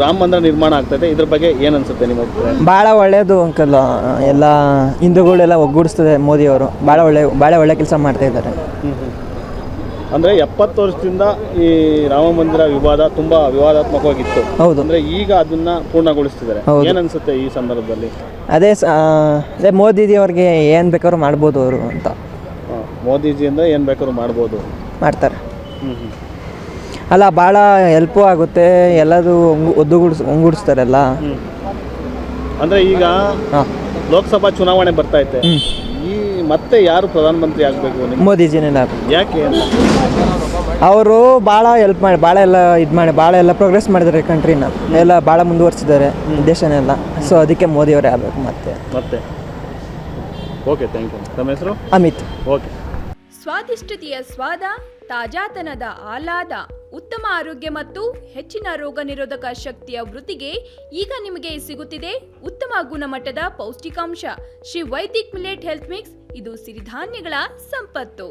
ರಾಮ ಮಂದಿರ ನಿರ್ಮಾಣ ಆಗ್ತದೆ, ಇದ್ರ ಬಗ್ಗೆ ಏನು ಅನ್ಸುತ್ತೆ ನಿಮ್ಮ ಅಭಿಪ್ರಾಯ? ಭಾಳ ಒಳ್ಳೆಯದು ಅಂಕಲ್. ಎಲ್ಲ ಹಿಂದೂಗಳೆಲ್ಲ ಒಗ್ಗೂಡಿಸ್ತದೆ ಮೋದಿಯವರು. ಭಾಳ ಒಳ್ಳೆ ಕೆಲಸ ಮಾಡ್ತಾ ಇದ್ದಾರೆ. ಅಂದರೆ 70 ವರ್ಷದಿಂದ ಈ ರಾಮ ಮಂದಿರ ವಿವಾದ ತುಂಬ ವಿವಾದಾತ್ಮಕವಾಗಿತ್ತು. ಹೌದು. ಅಂದರೆ ಈಗ ಅದನ್ನು ಪೂರ್ಣಗೊಳಿಸ್ತಿದ್ದಾರೆ. ಏನು ಅನಿಸುತ್ತೆ ಈ ಸಂದರ್ಭದಲ್ಲಿ? ಅದೇ ಮೋದಿಜಿಯವ್ರಿಗೆ ಏನು ಬೇಕಾದ್ರೂ ಮಾಡ್ಬೋದು ಅವರು ಅಂತ. ಮೋದಿಜಿಯಿಂದ ಏನು ಬೇಕಾದ್ರೂ ಮಾಡ್ತಾರೆ. ಅಲ್ಲ, ಭಾಳ ಹೆಲ್ಪು ಆಗುತ್ತೆ. ಎಲ್ಲದು ಒಂಗೂಡಿಸ್ತಾರಲ್ಲ. ಅಂದರೆ ಈಗ ಲೋಕಸಭಾ ಚುನಾವಣೆ ಬರ್ತೈತೆ. ಈ ಮತ್ತೆ ಯಾರು ಪ್ರಧಾನಮಂತ್ರಿ ಆಗಬೇಕು? ಮೋದಿಜಿನೇ. ಯಾಕೆ? ಅವರು ಭಾಳ ಹೆಲ್ಪ್ ಮಾಡಿ, ಭಾಳ ಎಲ್ಲ ಪ್ರೋಗ್ರೆಸ್ ಮಾಡಿದ್ದಾರೆ. ಕಂಟ್ರಿನ ಎಲ್ಲ ಭಾಳ ಮುಂದುವರಿಸಿದ್ದಾರೆ, ದೇಶನೆಲ್ಲ. ಸೊ ಅದಕ್ಕೆ ಮೋದಿಯವರೇ ಆಗಬೇಕು ಮತ್ತೆ. Okay, thank you. ತಮ್ಮ ಹೆಸರು? ಅಮಿತ್. ಓಕೆ. ಸ್ವಾದಿಷ್ಟತೆಯ ಸ್ವಾದ, ತಾಜಾತನದ ಆಹ್ಲಾದ, ಉತ್ತಮ ಆರೋಗ್ಯ ಮತ್ತು ಹೆಚ್ಚಿನ ರೋಗ ನಿರೋಧಕ ಶಕ್ತಿಯ ವೃದ್ಧಿಗೆ ಈಗ ನಿಮಗೆ ಸಿಗುತ್ತಿದೆ ಉತ್ತಮ ಗುಣಮಟ್ಟದ ಪೌಷ್ಟಿಕಾಂಶ. Shri Vaidik millet health mix. ಇದು ಸಿರಿಧಾನ್ಯಗಳ ಸಂಪತ್ತು.